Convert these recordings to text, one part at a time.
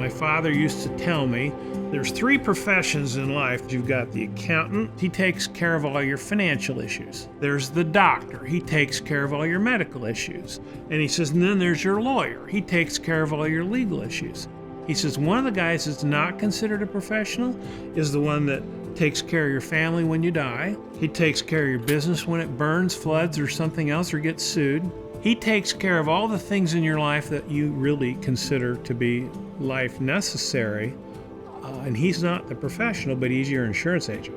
My father used to tell me there's 3 professions in life. You've got the accountant, he takes care of all your financial issues. There's the doctor, he takes care of all your medical issues. And he says, and then there's your lawyer, he takes care of all your legal issues. He says, one of the guys that's not considered a professional is the one that takes care of your family when you die. He takes care of your business when it burns, floods, or something else, or gets sued. He takes care of all the things in your life that you really consider to be life necessary. And he's not the professional, but he's your insurance agent.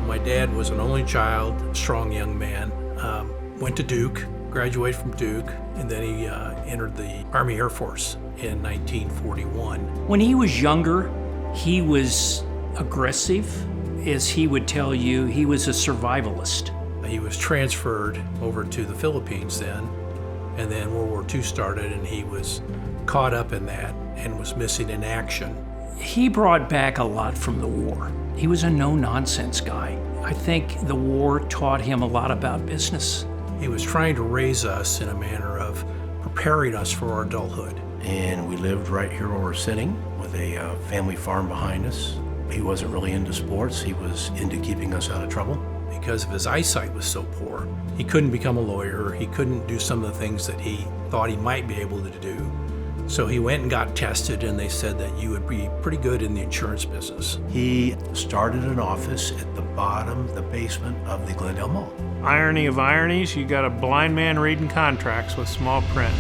My dad was an only child, strong young man. Went to Duke, graduated from Duke, and then he entered the Army Air Force in 1941. When he was younger, he was aggressive. As he would tell you, he was a survivalist. He was transferred over to the Philippines then, and then World War II started, and he was caught up in that and was missing in action. He brought back a lot from the war. He was a no-nonsense guy. I think the war taught him a lot about business. He was trying to raise us in a manner of preparing us for our adulthood. And we lived right here where we're sitting with a family farm behind us. He wasn't really into sports. He was into keeping us out of trouble. Because of his eyesight was so poor, he couldn't become a lawyer. He couldn't do some of the things that he thought he might be able to do. So he went and got tested, and they said that you would be pretty good in the insurance business. He started an office at the bottom, the basement of the Glendale Mall. Irony of ironies, you got a blind man reading contracts with small print.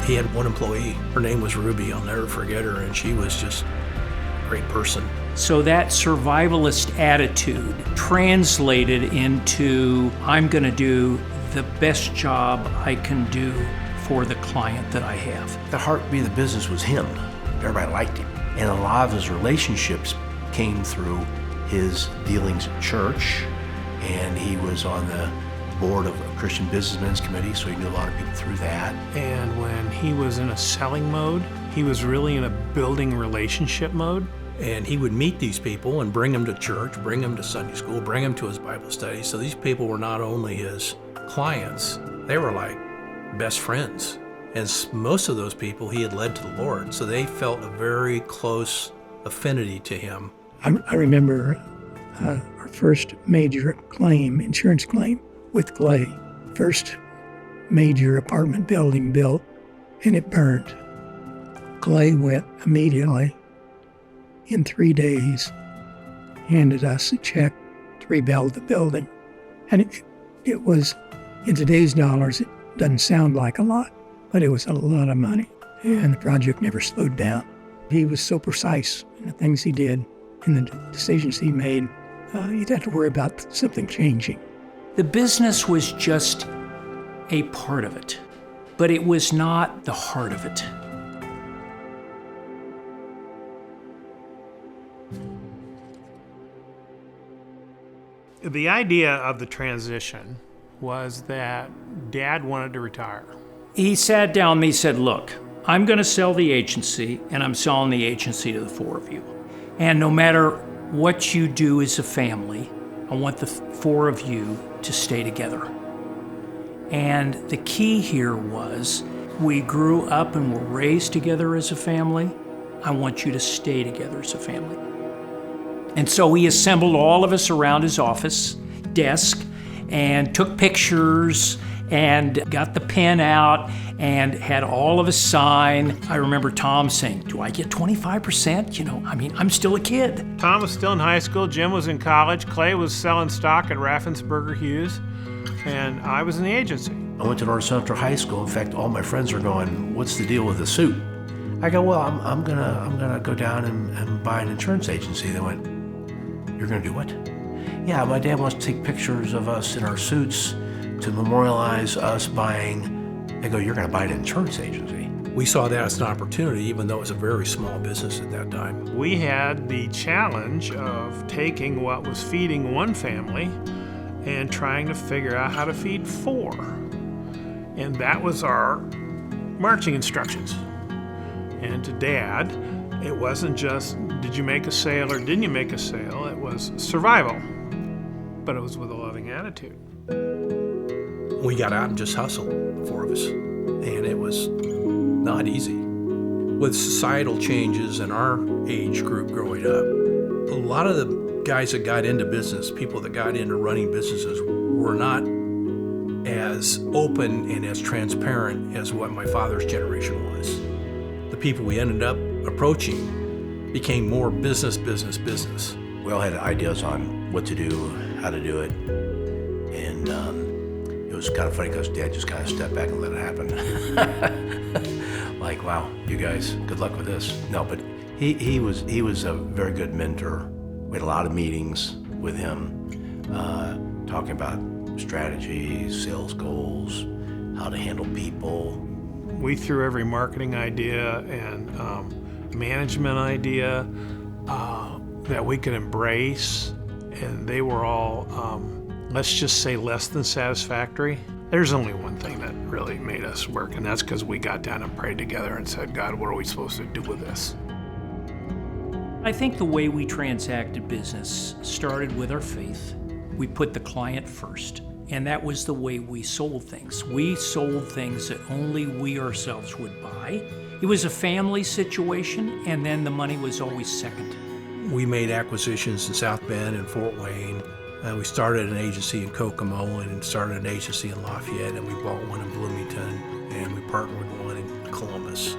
He had one employee. Her name was Ruby. I'll never forget her, and she was just a great person. So that survivalist attitude translated into, I'm going to do the best job I can do for the client that I have. The heartbeat of the business was him. Everybody liked him. And a lot of his relationships came through his dealings at church, and he was on the board of a Christian Businessmen's Committee, so he knew a lot of people through that. And when he was in a selling mode, he was really in a building relationship mode. And he would meet these people and bring them to church, bring them to Sunday school, bring them to his Bible study. So these people were not only his clients, they were like best friends. As most of those people he had led to the Lord. So they felt a very close affinity to him. I remember our first major claim, insurance claim, with Clay. First major apartment building built, and it burned. Clay went immediately, in 3 days, handed us a check to rebuild the building. And it was, in today's dollars, it doesn't sound like a lot, but it was a lot of money. And the project never slowed down. He was so precise in the things he did and the decisions he made. You didn't have to worry about something changing. The business was just a part of it, but it was not the heart of it. The idea of the transition was that Dad wanted to retire. He sat down with me and said, look, I'm going to sell the agency, and I'm selling the agency to the 4 of you. And no matter what you do as a family, I want the 4 of you to stay together. And the key here was, we grew up and were raised together as a family. I want you to stay together as a family. And so he assembled all of us around his office desk and took pictures and got the pen out and had all of us sign. I remember Tom saying, do I get 25%? I'm still a kid. Tom was still in high school, Jim was in college, Clay was selling stock at Raffensperger Hughes, and I was in the agency. I went to North Central High School. In fact, all my friends are going, what's the deal with the suit? I go, well, I'm gonna go down and buy an insurance agency. They went, you're gonna do what? Yeah, my dad wants to take pictures of us in our suits to memorialize us buying. They go, you're gonna buy an insurance agency? we saw that as an opportunity, even though it was a very small business at that time. We had the challenge of taking what was feeding one family and trying to figure out how to feed 4. And that was our marching instructions. And to Dad, it wasn't just, did you make a sale or didn't you make a sale? It was survival, but it was with a loving attitude. We got out and just hustled, the 4 of us, and it was not easy. With societal changes in our age group growing up, a lot of the guys that got into business, people that got into running businesses, were not as open and as transparent as what my father's generation was. The people we ended up approaching became more business. We all had ideas on what to do, how to do it, and it was kind of funny because Dad just kind of stepped back and let it happen. Like, wow, you guys, good luck with this. No, but he was a very good mentor. We had a lot of meetings with him, talking about strategies, sales goals, how to handle people. We threw every marketing idea and management idea that we could embrace, and they were all, let's just say, less than satisfactory. There's only one thing that really made us work, and that's because we got down and prayed together and said, God, what are we supposed to do with this? I think the way we transacted business started with our faith. We put the client first, and that was the way we sold things. We sold things that only we ourselves would buy. It was a family situation, and then the money was always second. We made acquisitions in South Bend and Fort Wayne. We started an agency in Kokomo and started an agency in Lafayette, and we bought one in Bloomington, and we partnered with one in Columbus.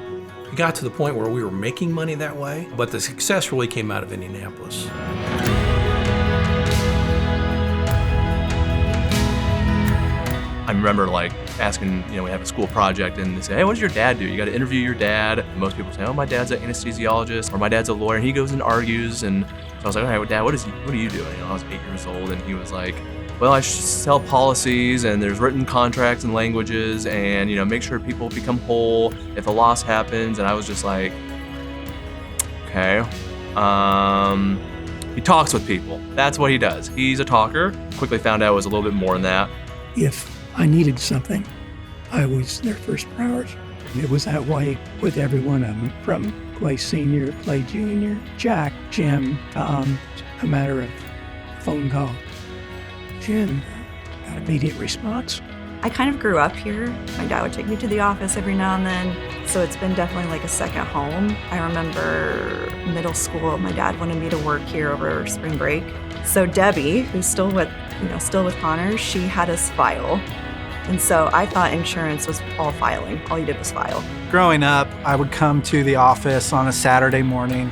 We got to the point where we were making money that way, but the success really came out of Indianapolis. I remember asking, we have a school project and they say, hey, what does your dad do? You got to interview your dad. And most people say, oh, my dad's an anesthesiologist or my dad's a lawyer. And he goes and argues. And so I was like, all right, Dad, what are you doing? I was 8 years old and he was like, well, I sell policies and there's written contracts and languages and, make sure people become whole if a loss happens. And I was just like, okay. He talks with people. That's what he does. He's a talker. Quickly found out it was a little bit more than that. If I needed something, I was their first priority. It was that way with every one of them, from Clay Sr., Clay Jr., Jack, Jim, Tom. A matter of phone call. Jim got immediate response. I kind of grew up here. My dad would take me to the office every now and then, so it's been definitely like a second home. I remember middle school, my dad wanted me to work here over spring break. So Debbie, who's still with Connor, she had us file. And so I thought insurance was all filing. All you did was file. Growing up, I would come to the office on a Saturday morning.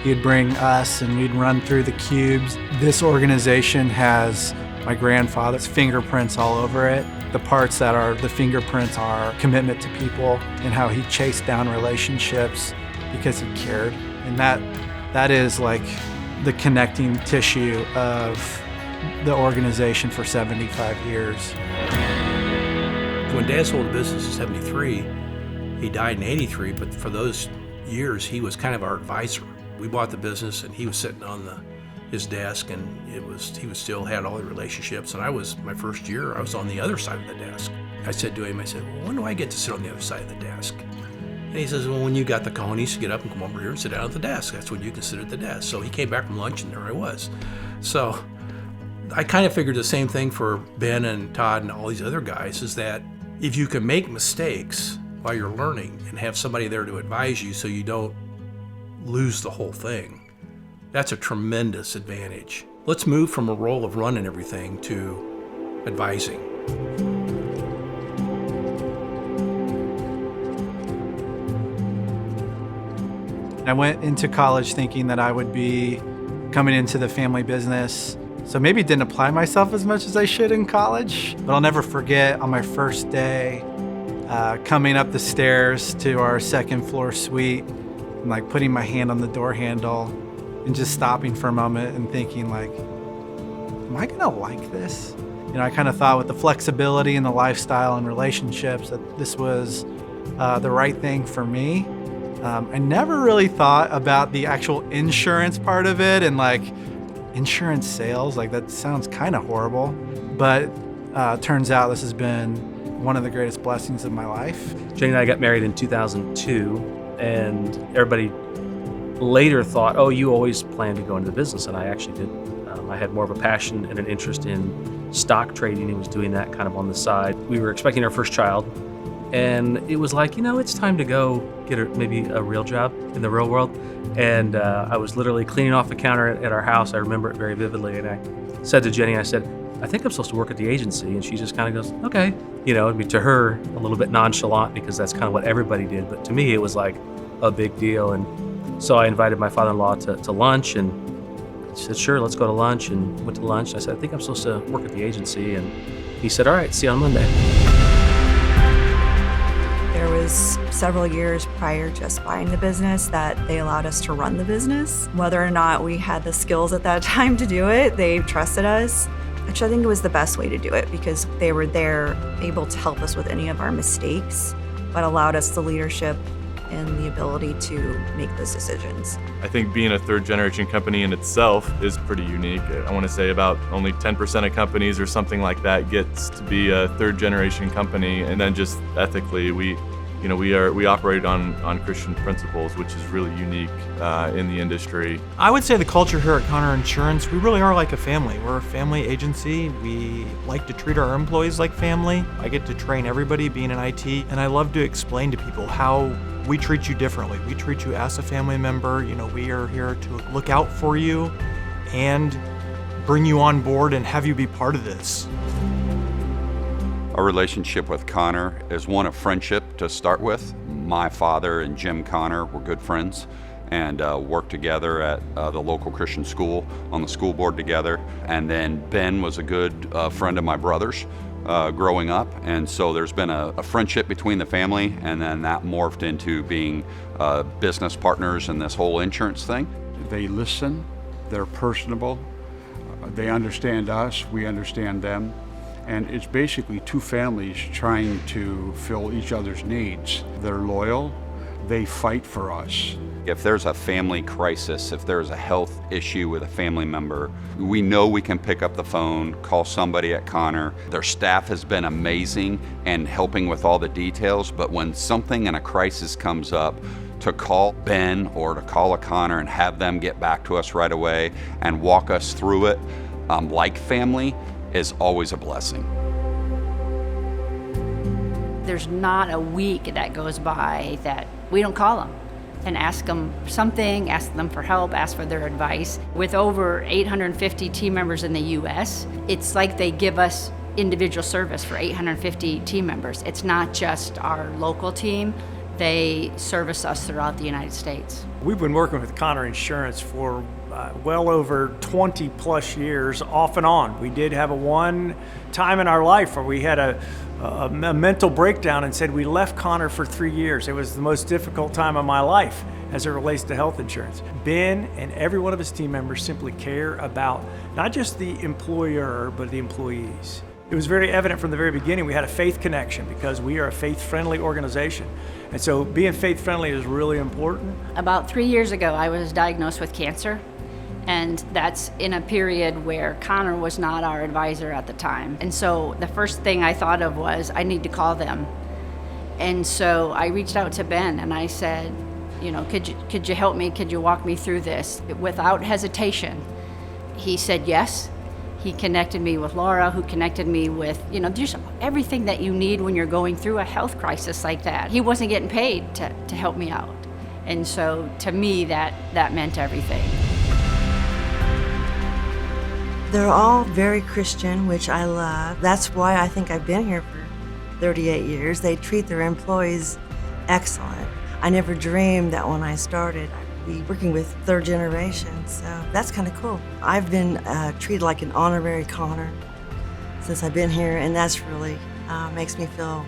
He'd bring us and we'd run through the cubes. This organization has my grandfather's fingerprints all over it. The parts that are the fingerprints are commitment to people and how he chased down relationships because he cared. And that is like the connecting tissue of the organization for 75 years. When Dad sold the business in 73, he died in 83, but for those years, he was kind of our advisor. We bought the business and he was sitting on his desk and he still had all the relationships. And my first year, I was on the other side of the desk. I said to him, well, when do I get to sit on the other side of the desk? And he says, well, when you got the cojones to get up and come over here and sit down at the desk, that's when you can sit at the desk. So he came back from lunch and there I was. So I kind of figured the same thing for Ben and Todd and all these other guys, is that if you can make mistakes while you're learning and have somebody there to advise you so you don't lose the whole thing, that's a tremendous advantage. Let's move from a role of running everything to advising. I went into college thinking that I would be coming into the family business. So maybe didn't apply myself as much as I should in college. But I'll never forget on my first day, coming up the stairs to our second floor suite and putting my hand on the door handle and just stopping for a moment and thinking am I gonna like this? I kind of thought with the flexibility and the lifestyle and relationships that this was the right thing for me. I never really thought about the actual insurance part of it and like insurance sales. Like that sounds kind of horrible, but turns out this has been one of the greatest blessings of my life. Jenny and I got married in 2002, and everybody later thought, oh, you always planned to go into the business, and I actually did. I had more of a passion and an interest in stock trading and was doing that kind of on the side. We were expecting our first child, and it was like, it's time to go get maybe a real job in the real world. And I was literally cleaning off the counter at our house. I remember it very vividly, and I said to Jenny, I said, I think I'm supposed to work at the agency. And she just kind of goes, okay. I mean, to her, a little bit nonchalant because that's kind of what everybody did. But to me, it was like a big deal. And so I invited my father-in-law to lunch, and he said, sure, let's go to lunch, and went to lunch. I said, I think I'm supposed to work at the agency. And he said, all right, see you on Monday. There was several years prior to us buying the business that they allowed us to run the business. Whether or not we had the skills at that time to do it, they trusted us, which I think was the best way to do it because they were there able to help us with any of our mistakes, but allowed us the leadership and the ability to make those decisions. I think being a third generation company in itself is pretty unique. I want to say about only 10% of companies or something like that gets to be a third generation company. And then just ethically, we operate on Christian principles, which is really unique in the industry. I would say the culture here at Connor Insurance, we really are like a family. We're a family agency. We like to treat our employees like family. I get to train everybody being in IT, and I love to explain to people how we treat you differently. We treat you as a family member. We are here to look out for you and bring you on board and have you be part of this. Our relationship with Connor is one of friendship to start with. My father and Jim Connor were good friends and worked together at the local Christian school on the school board together. And then Ben was a good friend of my brother's growing up. And so there's been a friendship between the family, and then that morphed into being business partners in this whole insurance thing. They listen, they're personable, they understand us, we understand them. And it's basically two families trying to fill each other's needs. They're loyal, they fight for us. If there's a family crisis, if there's a health issue with a family member, we know we can pick up the phone, call somebody at Connor. Their staff has been amazing and helping with all the details, but when something in a crisis comes up, to call Ben or to call a Connor and have them get back to us right away and walk us through it like family is always a blessing. There's not a week that goes by that we don't call them and ask them something, ask them for help, ask for their advice. With over 850 team members in the U.S., it's like they give us individual service for 850 team members. It's not just our local team. They service us throughout the United States. We've been working with Connor Insurance for well over 20 plus years, off and on. We did have one time in our life where we had a mental breakdown and said we left Connor for 3 years. It was the most difficult time of my life as it relates to health insurance. Ben and every one of his team members simply care about not just the employer, but the employees. It was very evident from the very beginning we had a faith connection because we are a faith-friendly organization. And so being faith-friendly is really important. About 3 years ago, I was diagnosed with cancer. And that's in a period where Connor was not our advisor at the time. And so the first thing I thought of was, I need to call them. And so I reached out to Ben and I said, could you help me? Could you walk me through this? Without hesitation, he said yes. He connected me with Laura, who connected me with, just everything that you need when you're going through a health crisis like that. He wasn't getting paid to help me out. And so to me, that meant everything. They're all very Christian, which I love. That's why I think I've been here for 38 years. They treat their employees excellent. I never dreamed that when I started, I'd be working with third generation, so that's kind of cool. I've been treated like an honorary Connor since I've been here, and that's really makes me feel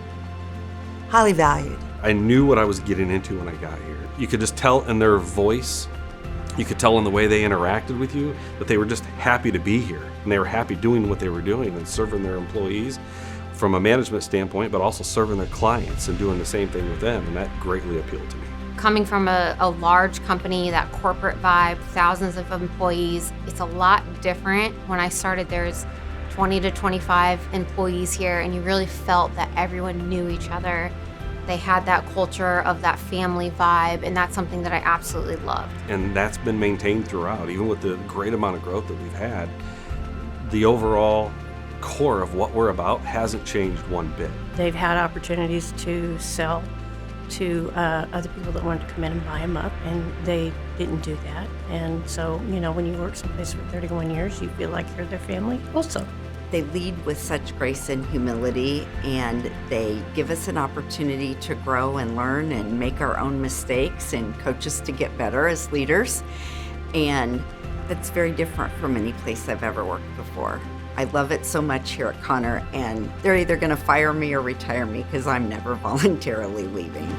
highly valued. I knew what I was getting into when I got here. You could just tell in their voice, you could tell in the way they interacted with you that they were just happy to be here, and they were happy doing what they were doing and serving their employees. from a management standpoint, but also serving their clients and doing the same thing with them, and that greatly appealed to me. Coming from a large company, that corporate vibe, thousands of employees, it's a lot different. When I started, there's 20 to 25 employees here, and you really felt that everyone knew each other. They had that culture of that family vibe, and that's something that I absolutely loved. And that's been maintained throughout, even with the great amount of growth that we've had. The overall core of what we're about hasn't changed one bit. They've had opportunities to sell to other people that wanted to come in and buy them up, and they didn't do that. And so, when you work someplace for 31 years, you feel like you're their family also. They lead with such grace and humility, and they give us an opportunity to grow and learn and make our own mistakes and coach us to get better as leaders. And that's very different from any place I've ever worked before. I love it so much here at Connor, and they're either going to fire me or retire me because I'm never voluntarily leaving.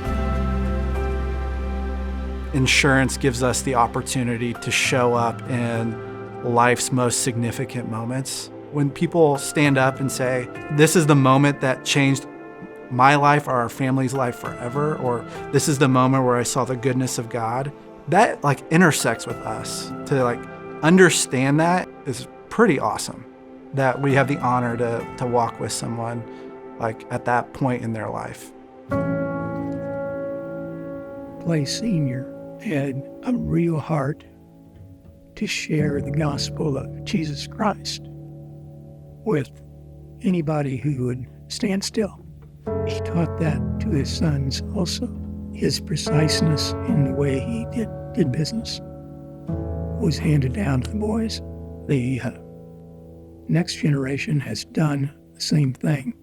Insurance gives us the opportunity to show up in life's most significant moments. When people stand up and say, this is the moment that changed my life or our family's life forever, or this is the moment where I saw the goodness of God, that intersects with us. To understand that is pretty awesome, that we have the honor to walk with someone at that point in their life. Clay Sr. had a real heart to share the gospel of Jesus Christ with anybody who would stand still. He taught that to his sons also. His preciseness in the way he did business was handed down to the boys. The next generation has done the same thing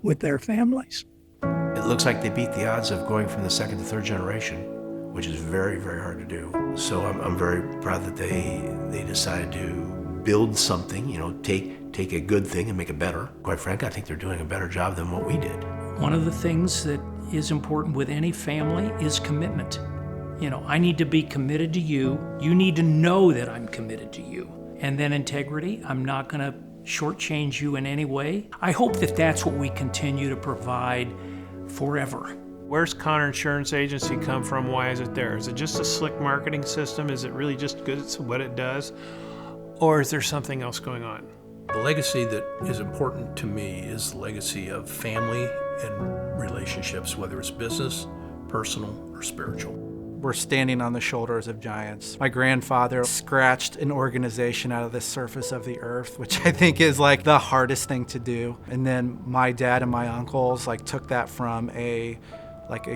with their families. It looks like they beat the odds of going from the second to third generation, which is very, very hard to do. So I'm very proud that they decided to build something, take a good thing and make it better. Quite frankly, I think they're doing a better job than what we did. One of the things that is important with any family is commitment. I need to be committed to you. You need to know that I'm committed to you. And then integrity, I'm not going to shortchange you in any way. I hope that that's what we continue to provide forever. Where's Connor Insurance Agency come from? Why is it there? Is it just a slick marketing system? Is it really just good at what it does? Or is there something else going on? The legacy that is important to me is the legacy of family and relationships, whether it's business, personal, or spiritual. We're standing on the shoulders of giants. My grandfather scratched an organization out of the surface of the earth, which I think is the hardest thing to do. And then my dad and my uncles took that from a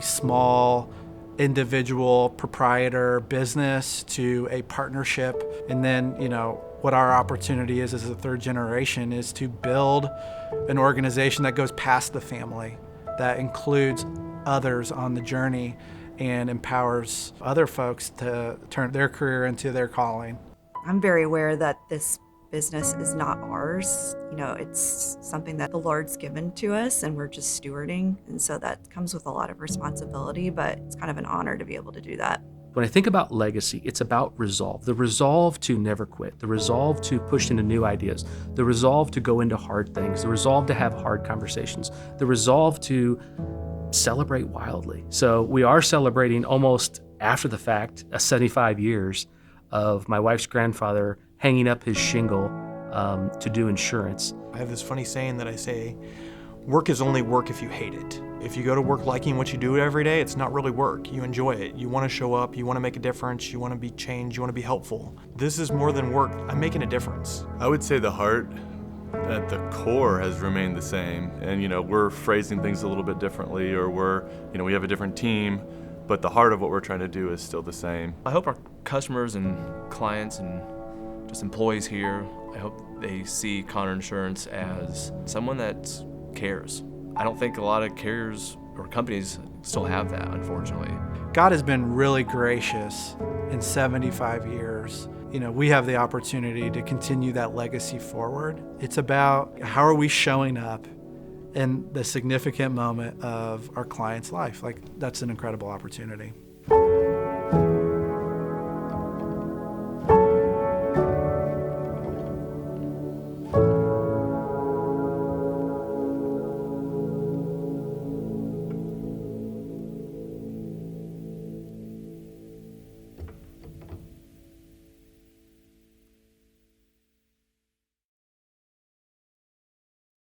small individual proprietor business to a partnership. And then, what our opportunity is as a third generation is to build an organization that goes past the family, that includes others on the journey and empowers other folks to turn their career into their calling. I'm very aware that this business is not ours. It's something that the Lord's given to us and we're just stewarding. And so that comes with a lot of responsibility, but it's kind of an honor to be able to do that. When I think about legacy, it's about resolve. The resolve to never quit, the resolve to push into new ideas, the resolve to go into hard things, the resolve to have hard conversations, the resolve to celebrate wildly. So we are celebrating almost after the fact, 75 years of my wife's grandfather hanging up his shingle to do insurance. I have this funny saying that I say, work is only work if you hate it. If you go to work liking what you do every day, it's not really work. You enjoy it. You want to show up. You want to make a difference. You want to be changed. You want to be helpful. This is more than work. I'm making a difference. I would say the heart at the core has remained the same. And, we're phrasing things a little bit differently, or we have a different team, but the heart of what we're trying to do is still the same. I hope our customers and clients and just employees here, I hope they see Connor Insurance as someone that cares. I don't think a lot of carriers or companies still have that, unfortunately. God has been really gracious in 75 years. We have the opportunity to continue that legacy forward. It's about how are we showing up in the significant moment of our client's life. That's an incredible opportunity.